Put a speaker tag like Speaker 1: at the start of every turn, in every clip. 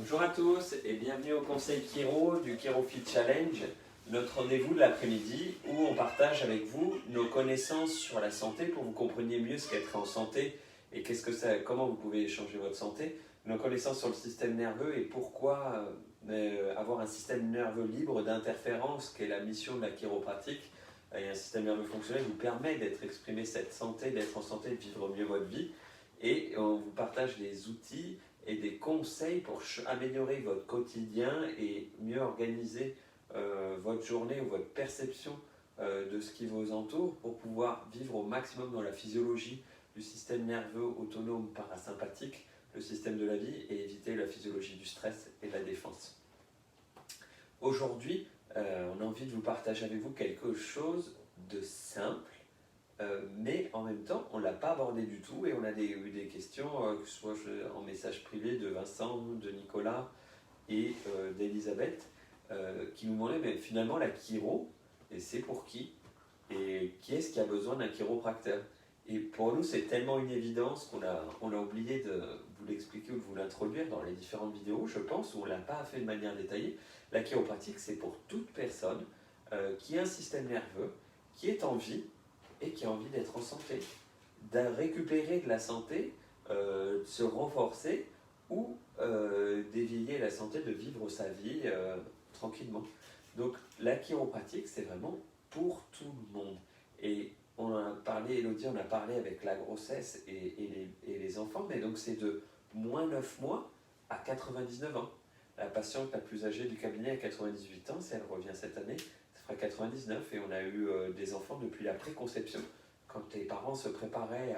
Speaker 1: Bonjour à tous et bienvenue au Conseil Chiro du ChiroFit Challenge, notre rendez-vous de l'après-midi où on partage avec vous nos connaissances sur la santé pour que vous compreniez mieux ce qu'être en santé et comment vous pouvez changer votre santé, nos connaissances sur le système nerveux et pourquoi avoir un système nerveux libre d'interférences, qui est la mission de la chiropratique, et un système nerveux fonctionnel vous permet d'être exprimé cette santé, d'être en santé, de vivre mieux votre vie. Et on vous partage des outils et des conseils pour améliorer votre quotidien et mieux organiser votre journée ou votre perception de ce qui vous entoure pour pouvoir vivre au maximum dans la physiologie du système nerveux autonome parasympathique, le système de la vie, et éviter la physiologie du stress et de la défense. Aujourd'hui, on a envie de vous partager avec vous quelque chose de simple, mais en même temps, on ne l'a pas abordé du tout et on a eu des questions, que ce soit en message privé de Vincent, de Nicolas et d'Elisabeth, qui nous demandaient mais finalement la chiro, et c'est pour qui? Et qui est-ce qui a besoin d'un chiropracteur? Et pour nous, c'est tellement une évidence qu'on a oublié de vous l'expliquer ou de vous l'introduire dans les différentes vidéos, je pense, où on ne l'a pas fait de manière détaillée. La chiropratique, c'est pour toute personne qui a un système nerveux, qui est en vie et qui a envie d'être en santé, de récupérer de la santé, de se renforcer ou d'éveiller la santé, de vivre sa vie tranquillement. Donc la chiropratique, c'est vraiment pour tout le monde. Et on en a parlé, Elodie, on a parlé avec la grossesse et les enfants, mais donc c'est de moins 9 mois à 99 ans. La patiente la plus âgée du cabinet a 98 ans, si elle revient cette année, ça fera 99, et on a eu des enfants depuis la préconception, quand les parents se préparaient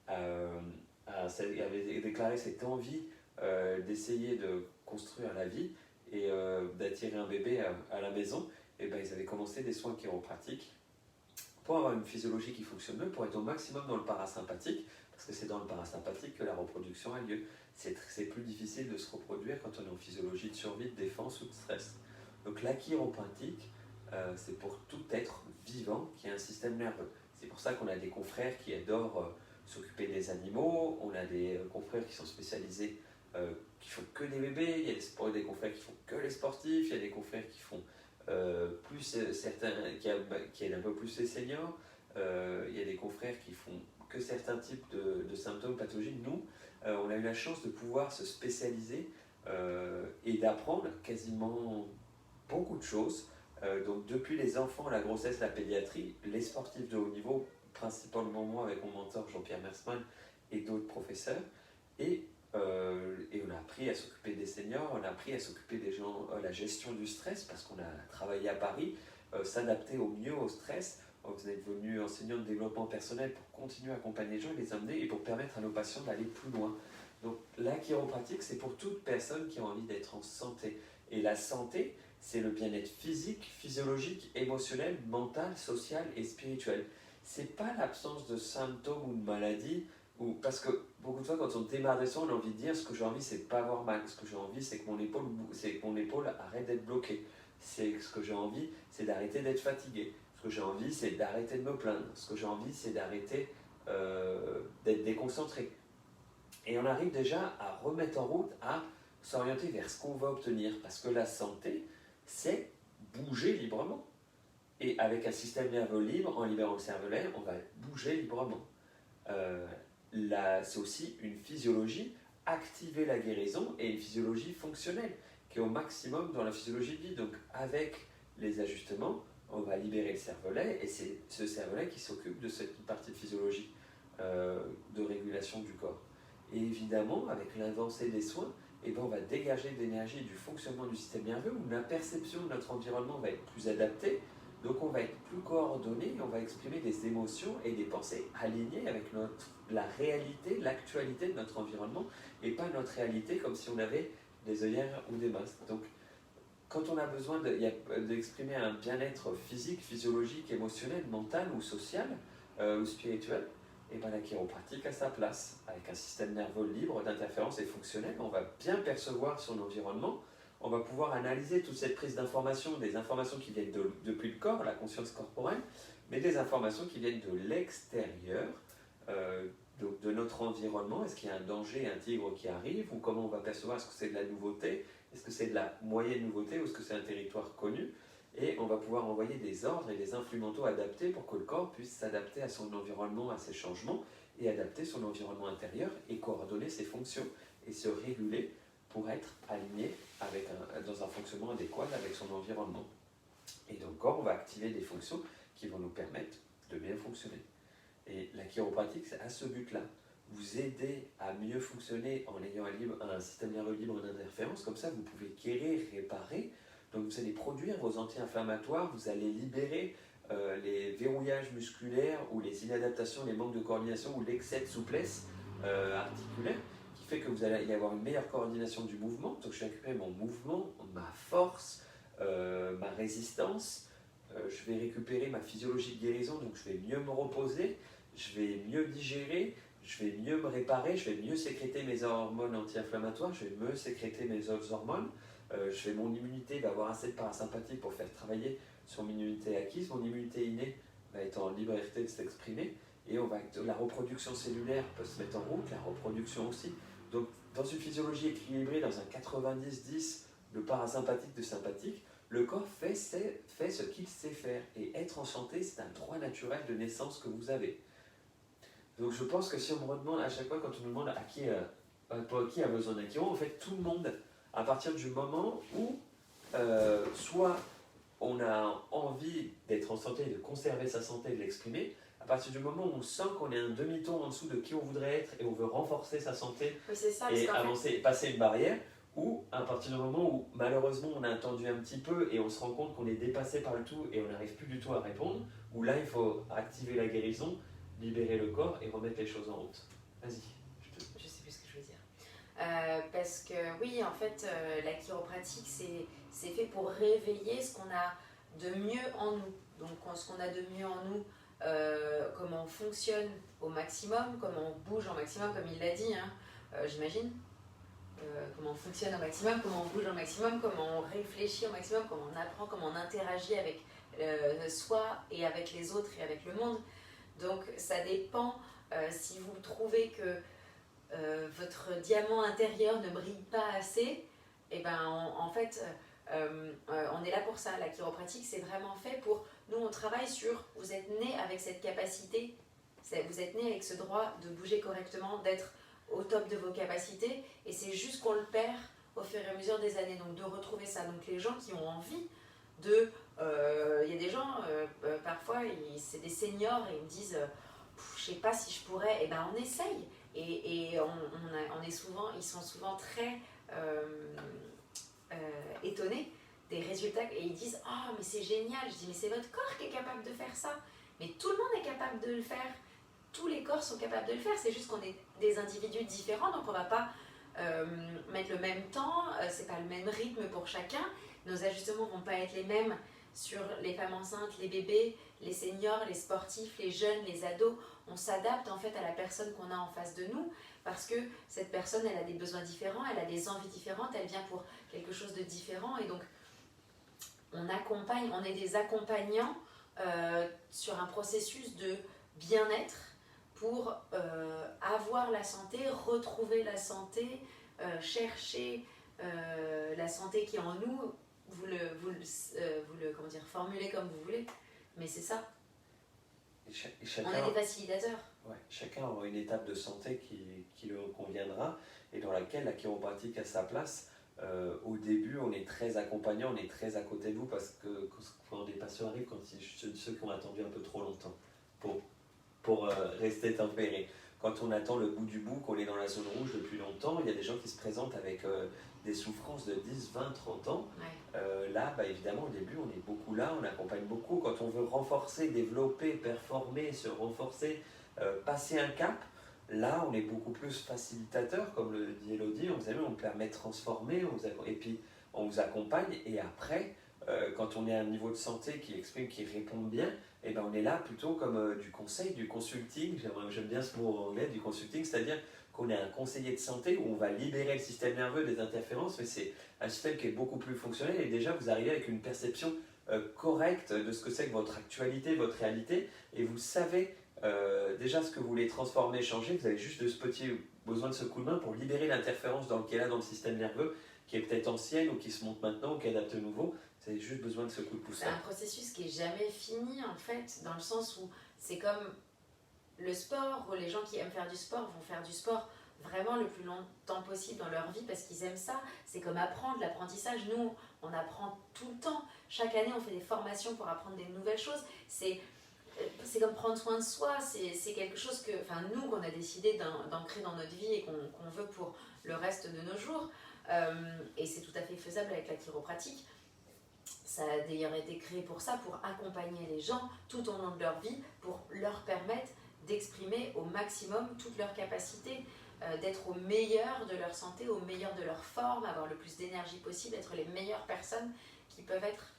Speaker 1: avaient déclaré cette envie d'essayer de construire la vie et d'attirer un bébé à la maison, et ben, ils avaient commencé des soins chiropratiques pour avoir une physiologie qui fonctionne mieux, pour être au maximum dans le parasympathique, parce que c'est dans le parasympathique que la reproduction a lieu. C'est plus difficile de se reproduire quand on est en physiologie de survie, de défense ou de stress. Donc la chiropratique, c'est pour tout être vivant qui a un système nerveux. C'est pour ça qu'on a des confrères qui adorent s'occuper des animaux, on a des confrères qui sont spécialisés, qui font que des bébés, il y a des confrères qui font que les sportifs, il y a des confrères qui font certains qui aident un peu plus les seniors, il y a des confrères qui font que certains types de symptômes pathologiques. Nous, on a eu la chance de pouvoir se spécialiser et d'apprendre quasiment beaucoup de choses. Donc depuis les enfants, la grossesse, la pédiatrie, les sportifs de haut niveau, principalement moi avec mon mentor Jean-Pierre Mersman et d'autres professeurs, et on a appris à s'occuper des seniors, on a appris à s'occuper des gens, la gestion du stress, parce qu'on a travaillé à Paris, s'adapter au mieux au stress. Vous êtes devenu enseignant de développement personnel pour continuer à accompagner les gens et les amener, et pour permettre à nos patients d'aller plus loin. Donc la chiropratique, c'est pour toute personne qui a envie d'être en santé. Et la santé, c'est le bien-être physique, physiologique, émotionnel, mental, social et spirituel. C'est pas l'absence de symptômes ou de maladies, parce que beaucoup de fois, quand on démarre des soins, on a envie de dire ce que j'ai envie, c'est de pas avoir mal. Ce que j'ai envie, c'est que mon épaule arrête d'être bloquée. Ce que j'ai envie, c'est d'arrêter d'être fatigué. Ce que j'ai envie, c'est d'arrêter de me plaindre. Ce que j'ai envie, c'est d'arrêter d'être déconcentré. Et on arrive déjà à remettre en route, à s'orienter vers ce qu'on va obtenir. Parce que la santé, c'est bouger librement. Et avec un système nerveux libre, en libérant le cervelet, on va bouger librement. C'est aussi une physiologie, activer la guérison, et une physiologie fonctionnelle qui est au maximum dans la physiologie de vie. Donc avec les ajustements, on va libérer le cervelet, et c'est ce cervelet qui s'occupe de cette partie de physiologie de régulation du corps. Et évidemment, avec l'avancée des soins, on va dégager de l'énergie du fonctionnement du système nerveux, où la perception de notre environnement va être plus adaptée. Donc on va être plus coordonné, et on va exprimer des émotions et des pensées alignées avec la réalité, l'actualité de notre environnement, et pas notre réalité comme si on avait des œillères ou des masques. Donc quand on a besoin d'exprimer un bien-être physique, physiologique, émotionnel, mental ou social ou spirituel, et la chiropratique a sa place. Avec un système nerveux libre d'interférences et fonctionnel, on va bien percevoir son environnement. On va pouvoir analyser toute cette prise d'informations, des informations qui viennent depuis le corps, la conscience corporelle, mais des informations qui viennent de l'extérieur, donc, de notre environnement. Est-ce qu'il y a un danger, un tigre qui arrive, ou comment on va percevoir, est-ce que c'est de la nouveauté, est-ce que c'est de la moyenne nouveauté, ou est-ce que c'est un territoire connu, et on va pouvoir envoyer des ordres et des influx mentaux adaptés pour que le corps puisse s'adapter à son environnement, à ses changements, et adapter son environnement intérieur et coordonner ses fonctions et se réguler pour être aligné dans un fonctionnement adéquat avec son environnement. Et dans le corps, on va activer des fonctions qui vont nous permettre de bien fonctionner. Et la chiropratique, c'est à ce but-là. Vous aider à mieux fonctionner en ayant un système nerveux libre d'interférence. Comme ça, vous pouvez guérir, réparer. Donc vous allez produire vos anti-inflammatoires, vous allez libérer les verrouillages musculaires ou les inadaptations, les manques de coordination ou l'excès de souplesse articulaire, qui fait que vous allez y avoir une meilleure coordination du mouvement. Donc je vais récupérer mon mouvement, ma force, ma résistance. Je vais récupérer ma physiologie de guérison, donc je vais mieux me reposer, je vais mieux digérer, je vais mieux me réparer, je vais mieux sécréter mes hormones anti-inflammatoires, je vais mieux sécréter mes autres hormones. Mon immunité va avoir assez de parasympathie pour faire travailler sur mon immunité acquise. Mon immunité innée va être en liberté de s'exprimer. Et la reproduction cellulaire peut se mettre en route, la reproduction aussi. Donc, dans une physiologie équilibrée, dans un 90-10 de parasympathique, de sympathique, le corps fait ce qu'il sait faire. Et être en santé, c'est un droit naturel de naissance que vous avez. Donc, je pense que si on me demande à chaque fois, quand on nous demande qui a besoin d'un chiro, en fait, tout le monde, à partir du moment où soit on a envie d'être en santé, de conserver sa santé, de l'exprimer, à partir du moment où on sent qu'on est un demi-ton en dessous de qui on voudrait être et on veut renforcer sa santé et avancer, passer une barrière, ou à partir du moment où malheureusement on a attendu un petit peu et on se rend compte qu'on est dépassé par le tout et on n'arrive plus du tout à répondre, où là il faut activer la guérison, libérer le corps et remettre les choses en route. Vas-y.
Speaker 2: Je sais plus ce que je veux dire. Parce que oui, en fait, la chiropratique, c'est fait pour réveiller ce qu'on a de mieux en nous. Donc ce qu'on a de mieux en nous, comment on fonctionne au maximum, comment on bouge au maximum, comme il l'a dit, hein, j'imagine. Comment on fonctionne au maximum, comment on bouge au maximum, comment on réfléchit au maximum, comment on apprend, comment on interagit avec soi et avec les autres et avec le monde. Donc ça dépend si vous trouvez que votre diamant intérieur ne brille pas assez, et ben en fait on est là pour ça. La chiropratique, c'est vraiment fait pour nous. On travaille sur, vous êtes né avec cette capacité, vous êtes né avec ce droit de bouger correctement, d'être au top de vos capacités, et c'est juste qu'on le perd au fur et à mesure des années, donc de retrouver ça. Donc les gens qui ont envie de... Il y a des gens, parfois, c'est des seniors, et ils me disent je sais pas si je pourrais, et ben on essaye, et ils sont souvent très étonnés des résultats, et ils disent ah mais c'est génial. Je dis mais c'est votre corps qui est capable de faire ça, mais tout le monde est capable de le faire. Tous les corps sont capables de le faire, c'est juste qu'on est des individus différents, donc on ne va pas mettre le même temps, c'est pas le même rythme pour chacun, nos ajustements ne vont pas être les mêmes sur les femmes enceintes, les bébés, les seniors, les sportifs, les jeunes, les ados. On s'adapte en fait à la personne qu'on a en face de nous, parce que cette personne, elle a des besoins différents, elle a des envies différentes, elle vient pour quelque chose de différent, et donc on accompagne, on est des accompagnants sur un processus de bien-être, pour avoir la santé, retrouver la santé, chercher la santé qui est en nous. Vous le comment dire, formulez comme vous voulez, mais c'est ça. On est des facilitateurs.
Speaker 1: Ouais, chacun aura une étape de santé qui lui conviendra et dans laquelle la chiropratique a sa place. Au début, on est très accompagnant, on est très à côté de vous, parce que quand des patients arrivent, quand ceux qui ont attendu un peu trop longtemps pour rester tempéré. Quand on attend le bout du bout, qu'on est dans la zone rouge depuis longtemps, il y a des gens qui se présentent avec des souffrances de 10, 20, 30 ans. Ouais. Là, évidemment, au début, on est beaucoup là, on accompagne beaucoup. Quand on veut renforcer, développer, performer, se renforcer, passer un cap, là, on est beaucoup plus facilitateur, comme le dit Elodie. On permet de transformer, et puis on vous accompagne. Et après, quand on est à un niveau de santé qui exprime, qui répond bien, et ben on est là plutôt comme du conseil, du consulting. J'aime bien ce mot en anglais, du consulting, c'est-à-dire qu'on est un conseiller de santé où on va libérer le système nerveux des interférences, mais c'est un système qui est beaucoup plus fonctionnel, et déjà vous arrivez avec une perception correcte de ce que c'est que votre actualité, votre réalité, et vous savez déjà ce que vous voulez transformer, changer, vous avez juste besoin de ce coup de main pour libérer l'interférence qui est là dans le système nerveux, qui est peut-être ancienne ou qui se monte maintenant ou qui adapte nouveau. Vous avez juste besoin de ce coup de pouce.
Speaker 2: C'est un processus qui est jamais fini en fait, dans le sens où c'est comme le sport, où les gens qui aiment faire du sport vont faire du sport vraiment le plus longtemps possible dans leur vie parce qu'ils aiment ça. C'est comme apprendre, l'apprentissage. Nous, on apprend tout le temps. Chaque année, on fait des formations pour apprendre des nouvelles choses. C'est comme prendre soin de soi. C'est quelque chose que, enfin, nous, qu'on a décidé d'ancrer dans notre vie et qu'on veut pour le reste de nos jours. Et c'est tout à fait faisable avec la chiropratique. Ça a d'ailleurs été créé pour ça, pour accompagner les gens tout au long de leur vie, pour leur permettre d'exprimer au maximum toutes leurs capacités, d'être au meilleur de leur santé, au meilleur de leur forme, avoir le plus d'énergie possible, être les meilleures personnes qui peuvent être.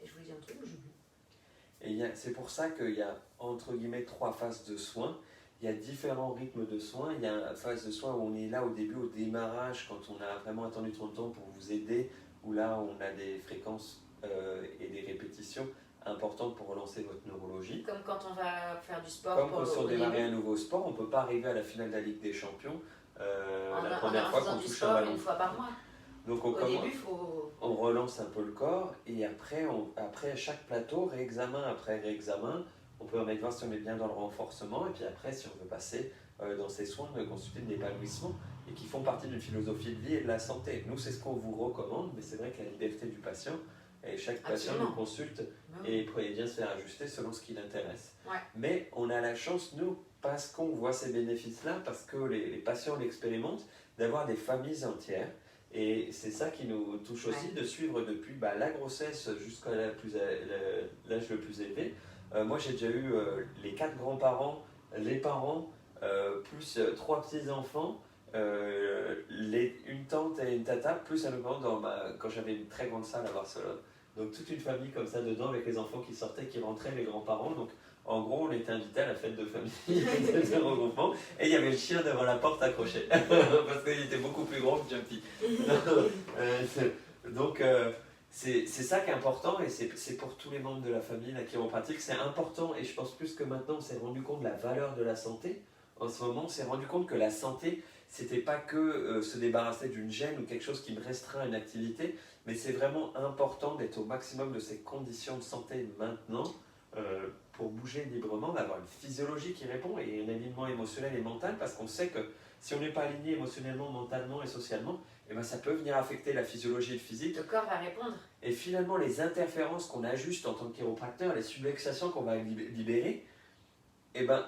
Speaker 2: Et je voulais dire un truc, j'ai oublié.
Speaker 1: Et c'est pour ça qu'il y a entre guillemets 3 phases de soins. Il y a différents rythmes de soins. Il y a une phase de soins où on est là au début, au démarrage, quand on a vraiment attendu 30 ans pour vous aider, où là on a des fréquences et des répétitions importantes pour relancer votre neurologie.
Speaker 2: Comme quand on va faire du sport.
Speaker 1: Comme quand on démarre un nouveau sport, on ne peut pas arriver à la finale de la Ligue des Champions la première fois qu'on touche un ballon.
Speaker 2: Une fois par mois.
Speaker 1: Donc on relance un peu le corps et après chaque plateau, réexamen après réexamen, on peut remettre voir si on est bien dans le renforcement et puis après si on veut passer dans ces soins de consulter de l'épanouissement et qui font partie d'une philosophie de vie et de la santé. Nous c'est ce qu'on vous recommande, mais c'est vrai que la liberté du patient, et chaque patient nous consulte et pourrait bien se faire ajuster selon ce qui l'intéresse.
Speaker 2: Ouais.
Speaker 1: Mais on a la chance, nous, parce qu'on voit ces bénéfices-là, parce que les patients l'expérimentent, d'avoir des familles entières. Et c'est ça qui nous touche aussi, de suivre depuis la grossesse jusqu'à l'âge le plus élevé. Moi, j'ai déjà eu les 4 grands-parents, les parents, plus 3 petits-enfants, une tante et une tata, plus un autre quand j'avais une très grande salle à Barcelone. Donc toute une famille comme ça dedans, avec les enfants qui sortaient, qui rentraient, les grands-parents. Donc en gros, on était invités à la fête de famille de regroupement et il y avait le chien devant la porte accroché parce qu'il était beaucoup plus grand que Jumpy. Donc c'est ça qui est important et c'est pour tous les membres de la famille, la chiropratique. C'est important et je pense plus que maintenant on s'est rendu compte de la valeur de la santé. En ce moment, on s'est rendu compte que la santé, c'était pas que se débarrasser d'une gêne ou quelque chose qui me restreint à une activité, mais c'est vraiment important d'être au maximum de ces conditions de santé maintenant pour bouger librement, d'avoir une physiologie qui répond et un alignement émotionnel et mental, parce qu'on sait que si on n'est pas aligné émotionnellement, mentalement et socialement, eh ben ça peut venir affecter la physiologie et le physique.
Speaker 2: Le corps va répondre.
Speaker 1: Et finalement, les interférences qu'on ajuste en tant que chiropracteur, les subluxations qu'on va libérer, eh ben,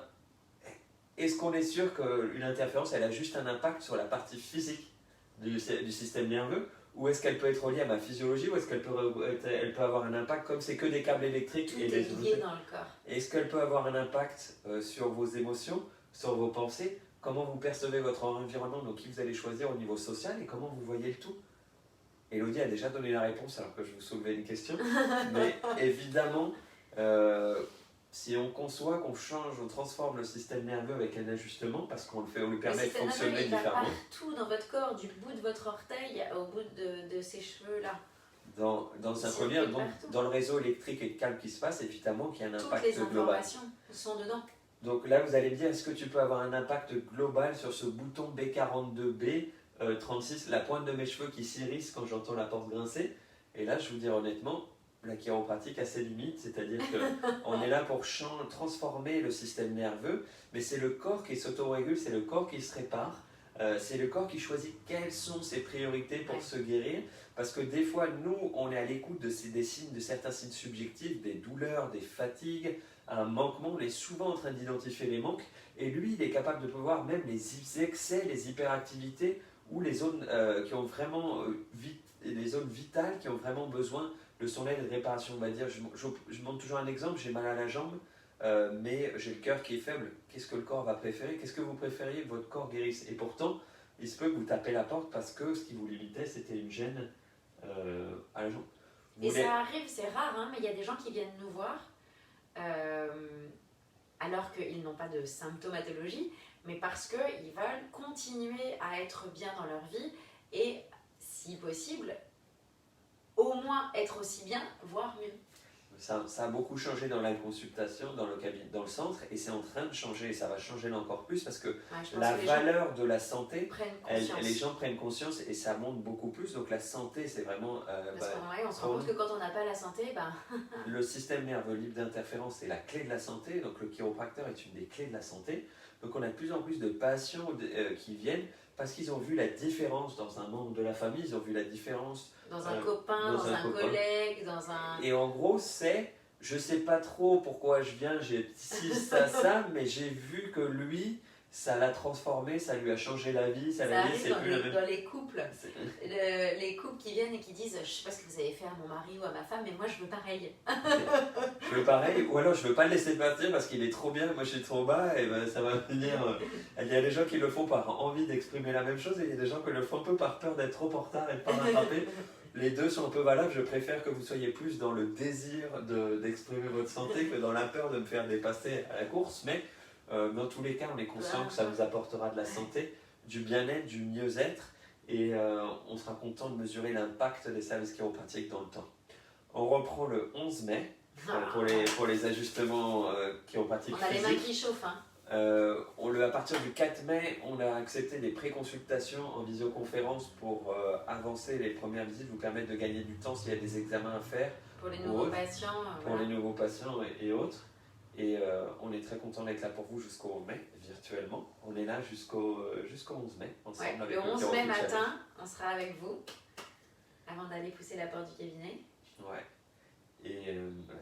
Speaker 1: est-ce qu'on est sûr qu'une interférence, elle a juste un impact sur la partie physique du système nerveux, ou est-ce qu'elle peut être reliée à ma physiologie, ou est-ce qu'elle peut avoir un impact, comme c'est que des câbles électriques
Speaker 2: tout est lié dans le corps.
Speaker 1: Est-ce qu'elle peut avoir un impact sur vos émotions, sur vos pensées, comment vous percevez votre environnement, donc qui vous allez choisir au niveau social, et comment vous voyez le tout? Elodie a déjà donné la réponse alors que je vous soulevais une question, mais évidemment, si on conçoit, qu'on change, on transforme le système nerveux avec un ajustement, parce qu'on lui permet de fonctionner différemment.
Speaker 2: Il va partout dans votre corps, du bout de votre orteil au bout de ces cheveux-là.
Speaker 1: Dans un premier, dans le réseau électrique et de câbles qui se passe, évidemment qu'il y a un impact global.
Speaker 2: Toutes les informations sont dedans.
Speaker 1: Donc là, vous allez me dire, est-ce que tu peux avoir un impact global sur ce bouton B42B 36, la pointe de mes cheveux qui s'irrisse quand j'entends la porte grincer? Et là, je vous dis honnêtement, la chiropratique a ses limites, c'est-à-dire qu'on est là pour transformer le système nerveux, mais c'est le corps qui s'autorégule, c'est le corps qui se répare, c'est le corps qui choisit quelles sont ses priorités pour se guérir, parce que des fois, nous, on est à l'écoute de certains signes subjectifs, des douleurs, des fatigues, un manquement, on est souvent en train d'identifier les manques, et lui, il est capable de voir même les excès, les hyperactivités, ou les zones qui ont vraiment les zones vitales qui ont vraiment besoin de son aide et de réparation. On va dire, je montre toujours un exemple, j'ai mal à la jambe, mais j'ai le cœur qui est faible. Qu'est-ce que le corps va préférer? Qu'est-ce que vous préfériez que votre corps guérisse? Et pourtant, il se peut que vous tapez la porte parce que ce qui vous limitait, c'était une gêne à la jambe.
Speaker 2: Ça arrive, c'est rare, hein, mais il y a des gens qui viennent nous voir alors qu'ils n'ont pas de symptomatologie, mais parce qu'ils veulent continuer à être bien dans leur vie et, si possible, au moins être aussi bien, voire mieux.
Speaker 1: ça a beaucoup changé dans la consultation, dans le cabinet, dans le centre, et c'est en train de changer, et ça va changer là encore plus parce que
Speaker 2: je pense
Speaker 1: la
Speaker 2: que les
Speaker 1: valeur de la santé,
Speaker 2: prennent conscience.
Speaker 1: les gens prennent conscience et ça monte beaucoup plus. Donc la santé, c'est vraiment...
Speaker 2: Parce qu'on se rend compte que quand on n'a pas la santé,
Speaker 1: le système nerveux libre d'interférence, c'est la clé de la santé. Donc le chiropracteur est une des clés de la santé. Donc on a de plus en plus de patients qui viennent parce qu'ils ont vu la différence dans un membre de la famille, ils ont vu la différence
Speaker 2: dans un copain, dans un collègue, dans un...
Speaker 1: Et en gros, je sais pas trop pourquoi je viens, j'ai ci, ça, mais j'ai vu que lui, ça l'a transformé, ça lui a changé la vie, ça l'a dit, c'est plus la même...
Speaker 2: dans les couples, les couples qui viennent et qui disent je sais pas ce que vous avez fait à mon mari ou à ma femme, mais moi je veux pareil.
Speaker 1: Je veux pareil, ou alors je veux pas le laisser partir parce qu'il est trop bien, moi je suis trop bas, et ben ça va venir... Il y a des gens qui le font par envie d'exprimer la même chose, et il y a des gens qui le font un peu par peur d'être trop en retard et de pas rattraper. Les deux sont un peu valables, je préfère que vous soyez plus dans le désir d'exprimer votre santé que dans la peur de me faire dépasser à la course, mais dans tous les cas, on est conscient que ça vous apportera de la santé, du bien-être, du mieux-être, et on sera content de mesurer l'impact des services chiropratiques dans le temps. On reprend le 11 mai pour les ajustements chiropratiques
Speaker 2: physiques. On a les mains qui chauffent, hein.
Speaker 1: À partir du 4 mai, on a accepté des pré-consultations en visioconférence pour avancer les premières visites, vous permettre de gagner du temps s'il y a des examens à faire.
Speaker 2: Pour les nouveaux patients.
Speaker 1: Pour les nouveaux patients et autres. Et on est très content d'être là pour vous jusqu'au mai, virtuellement. On est là jusqu'au 11 mai, ensemble avec
Speaker 2: le 11 mai matin, on sera avec vous, avant d'aller pousser la porte du cabinet.
Speaker 1: Ouais. Et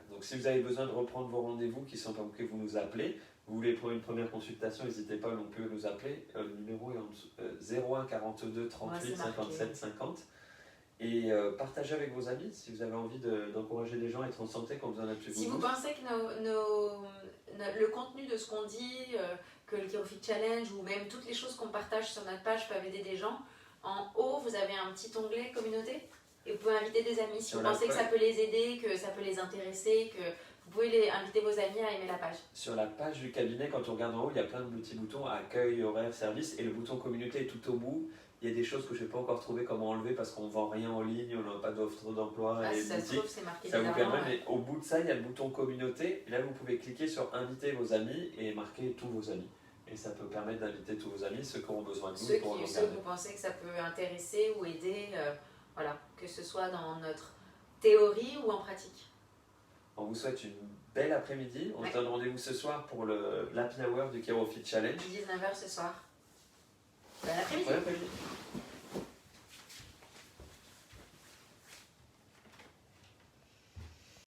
Speaker 1: donc si vous avez besoin de reprendre vos rendez-vous qui sont pas bouqués, vous nous appelez. Vous voulez pour une première consultation, n'hésitez pas non plus à nous appeler. Le numéro est en dessous, 01 42 38 57 50. Et partagez avec vos amis si vous avez envie d'encourager les gens à être en santé quand vous en êtes chez vous.
Speaker 2: Si vous pensez que le contenu de ce qu'on dit, que le Chirofit Challenge ou même toutes les choses qu'on partage sur notre page peuvent aider des gens, en haut vous avez un petit onglet communauté et vous pouvez inviter des amis si vous pensez que ça peut les aider, que ça peut les intéresser, que vous pouvez inviter vos amis à aimer la page.
Speaker 1: Sur la page du cabinet, quand on regarde en haut, il y a plein de petits boutons accueil, horaire, service, et le bouton communauté est tout au bout. Il y a des choses que je n'ai pas encore trouvé comment enlever parce qu'on ne vend rien en ligne, on n'a pas d'offre d'emploi.
Speaker 2: Ça se trouve, c'est marqué
Speaker 1: ça vous permet, mais au bout de ça, il y a le bouton communauté. Et là, vous pouvez cliquer sur inviter vos amis et marquer tous vos amis. Et ça peut permettre d'inviter tous vos amis, ceux qui ont besoin de nous.
Speaker 2: Ceux que vous pensez que ça peut intéresser ou aider, voilà, que ce soit dans notre théorie ou en pratique.
Speaker 1: On vous souhaite une belle après-midi. On se donne rendez-vous ce soir pour l'Happy Hour du Chirofit Challenge.
Speaker 2: 19h ce soir. Bon après-midi.
Speaker 1: Bon après-midi.